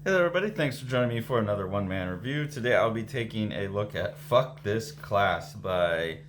Hey there, everybody. Thanks for joining me for another one-man review. Today I'll be taking a look at Fuck This Class by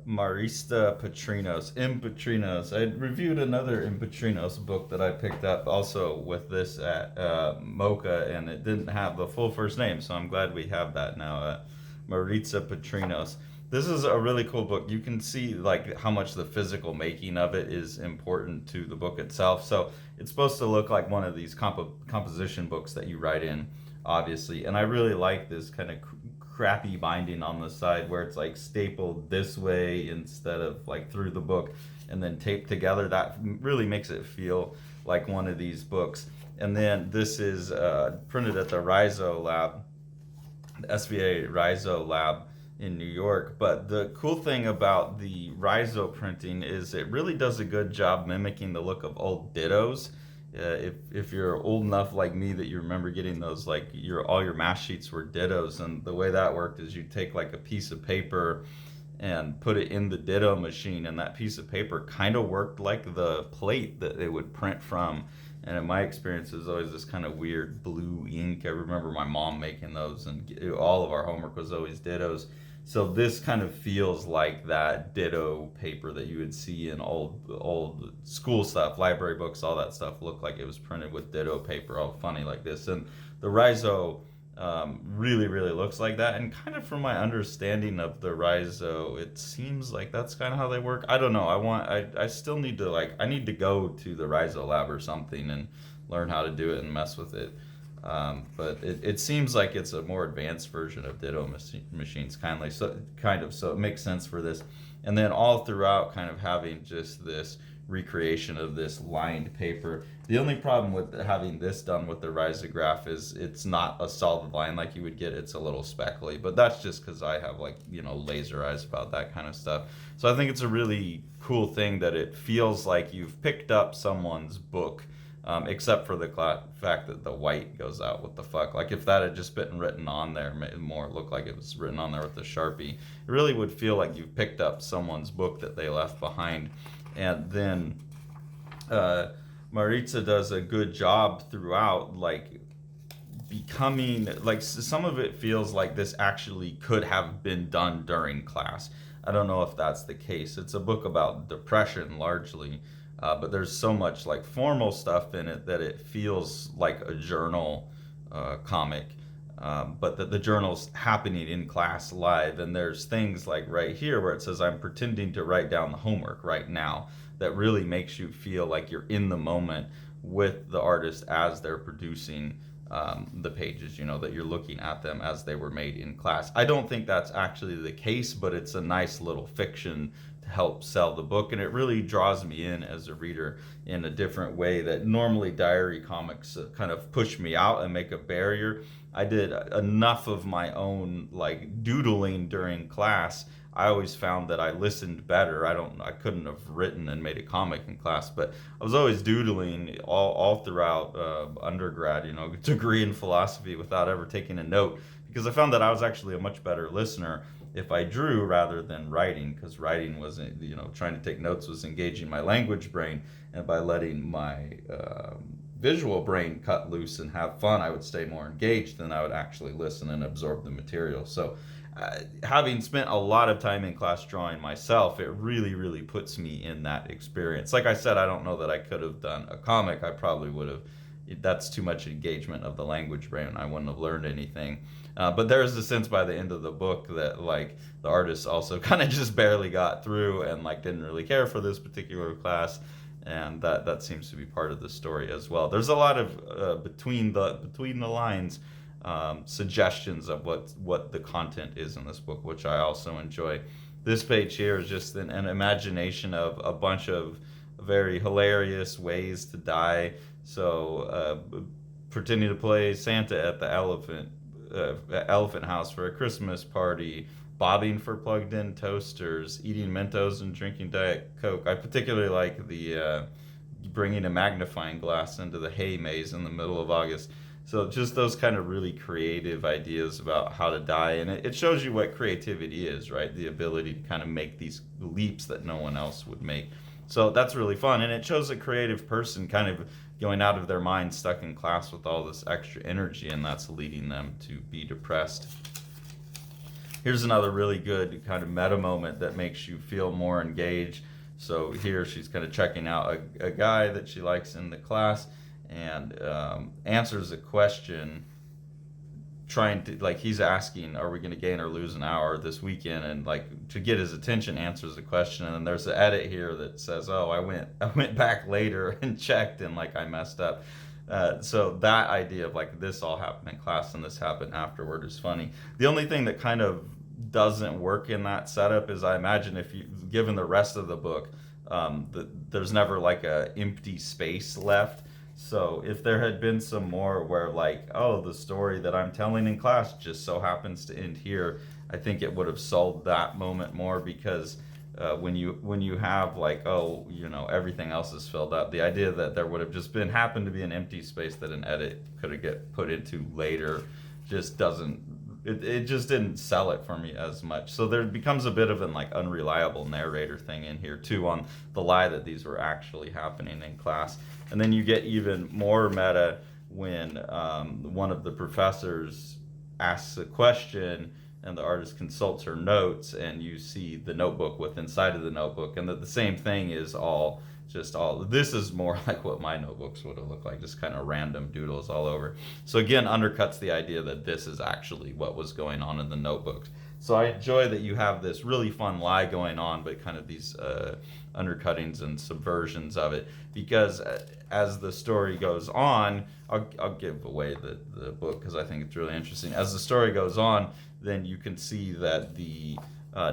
Marista Patrinos. Patrinos. I reviewed another Patrinos book that I picked up also with this at Mocha, and it didn't have the full first name, so I'm glad we have that now. Maritza Patrinos. This is a really cool book. You can see like how much the physical making of it is important to the book itself. So it's supposed to look like one of these composition books that you write in, obviously. And I really like this kind of crappy binding on the side where it's like stapled this way instead of like through the book and then taped together. That really makes it feel like one of these books. And then this is printed at the Rhizo Lab, the SVA Rhizo Lab in New York. But the cool thing about the Rhizo printing is it really does a good job mimicking the look of old dittos. If you're old enough like me that you remember getting those, like all your math sheets were dittos, and the way that worked is you take like a piece of paper and put it in the ditto machine, and that piece of paper kind of worked like the plate that it would print from. And in my experience, it was always this kind of weird blue ink. I remember my mom making those, and all of our homework was always dittos. So this kind of feels like that ditto paper that you would see in old school stuff, library books, all that stuff looked like it was printed with ditto paper, all funny like this. And the Rhizo really looks like that. And kind of from my understanding of the Rhizo, it seems like that's kind of how they work. I don't know. I still need to I need to go to the Rhizo lab or something and learn how to do it and mess with it. But it seems like it's a more advanced version of Ditto machines, so it makes sense for this. And then all throughout, kind of having just this recreation of this lined paper. The only problem with having this done with the risograph is it's not a solid line like you would get. It's a little speckly, but that's just because I have laser eyes about that kind of stuff. So I think it's a really cool thing that it feels like you've picked up someone's book, except for the fact that the white goes out. What the fuck? Like if that had just been written on there, it more look like it was written on there with a Sharpie. It really would feel like you've picked up someone's book that they left behind. And then Maritza does a good job throughout, like becoming like some of it feels like this actually could have been done during class. I don't know if that's the case. It's a book about depression largely, but there's so much like formal stuff in it that it feels like a journal comic. But that the journal's happening in class live, and there's things like right here where it says I'm pretending to write down the homework right now, that really makes you feel like you're in the moment with the artist as they're producing the pages, that you're looking at them as they were made in class. I don't think that's actually the case, but it's a nice little fiction to help sell the book, and it really draws me in as a reader in a different way that normally diary comics kind of push me out and make a barrier. I did enough of my own like doodling during class. I always found that I listened better. I couldn't have written and made a comic in class, but I was always doodling all throughout undergrad, degree in philosophy without ever taking a note, because I found that I was actually a much better listener if I drew rather than writing, because writing wasn't, trying to take notes was engaging my language brain, and by letting my visual brain cut loose and have fun, I would stay more engaged than I would actually listen and absorb the material. So having spent a lot of time in class drawing myself, it really puts me in that experience. Like I said, I don't know that I could have done a comic. I probably would have. That's too much engagement of the language brain. I wouldn't have learned anything. But there is a sense by the end of the book that like the artist also kind of just barely got through and like didn't really care for this particular class, and that seems to be part of the story as well. There's a lot of between the lines suggestions of what the content is in this book, which I also enjoy. This page here is just an imagination of a bunch of very hilarious ways to die. So pretending to play Santa at the elephant house for a Christmas party, bobbing for plugged-in toasters, eating Mentos and drinking Diet Coke. I particularly like the bringing a magnifying glass into the hay maze in the middle of August. So just those kind of really creative ideas about how to die, and it shows you what creativity is, right? The ability to kind of make these leaps that no one else would make. So that's really fun, and it shows a creative person kind of going out of their mind, stuck in class with all this extra energy, and that's leading them to be depressed. Here's another really good kind of meta moment that makes you feel more engaged. So here she's kind of checking out a guy that she likes in the class, and answers a question, trying to, like, he's asking, are we going to gain or lose an hour this weekend, and like to get his attention answers the question, and then there's an edit here that says, oh, I went back later and checked, and like I messed up. So that idea of like this all happened in class and this happened afterward is funny. The only thing that kind of doesn't work in that setup is, I imagine, if you given the rest of the book, there's never like a empty space left. So if there had been some more where like, oh, the story that I'm telling in class just so happens to end here, I think it would have sold that moment more, because when you have like, oh, everything else is filled up, the idea that there would have just happened to be an empty space that an edit could have get put into later just doesn't, it just didn't sell it for me as much. So there becomes a bit of an like unreliable narrator thing in here too, on the lie that these were actually happening in class. And then you get even more meta when one of the professors asks a question and the artist consults her notes, and you see the notebook with inside of the notebook, and that the same thing is all this is more like what my notebooks would have looked like, just kind of random doodles all over. So again, undercuts the idea that this is actually what was going on in the notebooks. So I enjoy that you have this really fun lie going on, but kind of these undercuttings and subversions of it, because as the story goes on, I'll give away the book because I think it's really interesting. As the story goes on, then you can see that the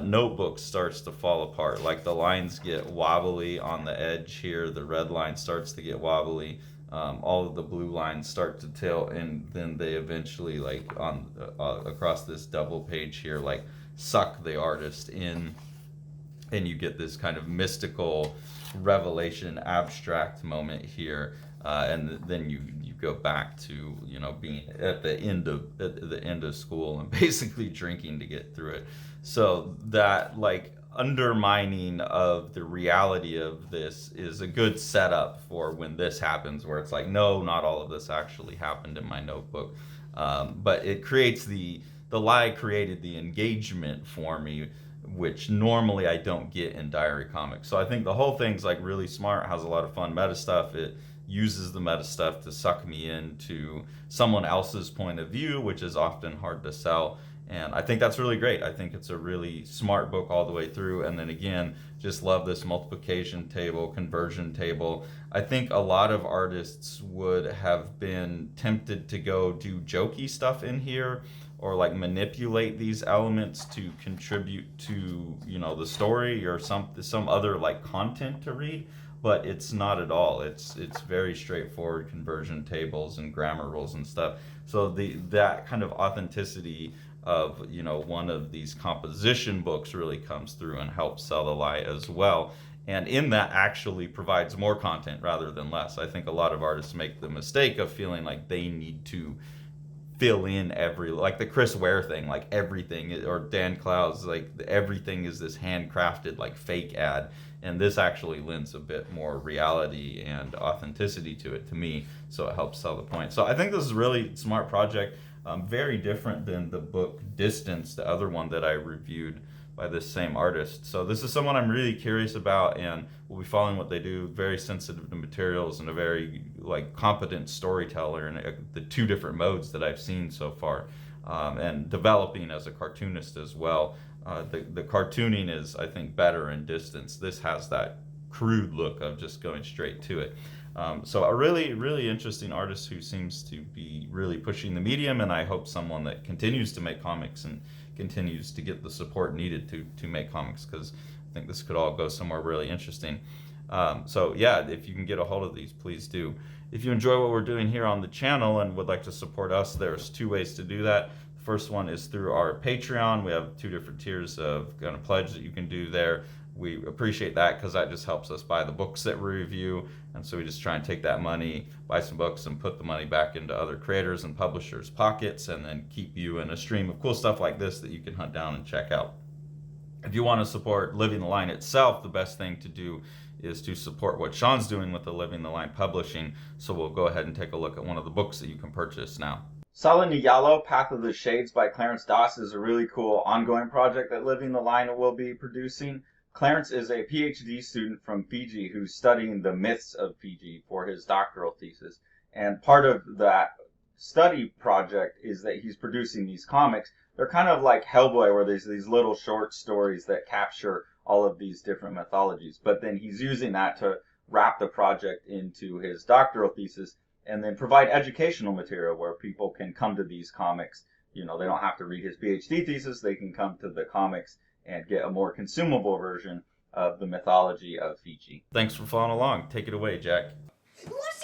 notebook starts to fall apart. Like the lines get wobbly on the edge here, the red line starts to get wobbly, all of the blue lines start to tilt, and then they eventually, like on across this double page here, like suck the artist in, and you get this kind of mystical revelation, abstract moment here, and then you go back to being at the end of school and basically drinking to get through it. So that like undermining of the reality of this is a good setup for when this happens, where it's like, no, not all of this actually happened in my notebook, but it creates the lie created the engagement for me, which normally I don't get in diary comics. So I think the whole thing's like really smart, has a lot of fun meta stuff. It uses the meta stuff to suck me into someone else's point of view, which is often hard to sell. And I think that's really great. I think it's a really smart book all the way through. And then again, just love this multiplication table, conversion table. I think a lot of artists would have been tempted to go do jokey stuff in here, or like manipulate these elements to contribute to the story or some other like content to read. But it's not at all. It's very straightforward conversion tables and grammar rules and stuff. So that kind of authenticity of one of these composition books really comes through and helps sell the lie as well. And in that actually provides more content rather than less. I think a lot of artists make the mistake of feeling like they need to fill in like the Chris Ware thing, like everything, or Dan Clowes, like everything is this handcrafted like fake ad, and this actually lends a bit more reality and authenticity to it, to me, so it helps sell the point. So I think this is a really smart project, very different than the book Distance, the other one that I reviewed by this same artist. So this is someone I'm really curious about, and we'll be following what they do. Very sensitive to materials and a very like competent storyteller in the two different modes that I've seen so far, and developing as a cartoonist as well. The cartooning is, I think, better in Distance. This has that crude look of just going straight to it. So a really, really interesting artist who seems to be really pushing the medium, and I hope someone that continues to make comics and continues to get the support needed to make comics, because I think this could all go somewhere really interesting. So yeah, if you can get a hold of these, please do. If you enjoy what we're doing here on the channel and would like to support us, there's two ways to do that. The first one is through our Patreon. We have two different tiers of kind of pledge that you can do there. We appreciate that because that just helps us buy the books that we review, and so we just try and take that money, buy some books, and put the money back into other creators and publishers' pockets, and then keep you in a stream of cool stuff like this that you can hunt down and check out. If you want to support Living the Line itself, the best thing to do is to support what Sean's doing with the Living the Line publishing. So we'll go ahead and take a look at one of the books that you can purchase now. Solid New Yellow, Path of the Shades by Clarence Doss is a really cool ongoing project that Living the Line will be producing. Clarence is a PhD student from Fiji who's studying the myths of Fiji for his doctoral thesis. And part of that study project is that he's producing these comics. They're kind of like Hellboy, where there's these little short stories that capture all of these different mythologies. But then he's using that to wrap the project into his doctoral thesis and then provide educational material where people can come to these comics. You know, they don't have to read his PhD thesis. They can come to the comics and get a more consumable version of the mythology of Fiji. Thanks for following along. Take it away, Jack. Yes,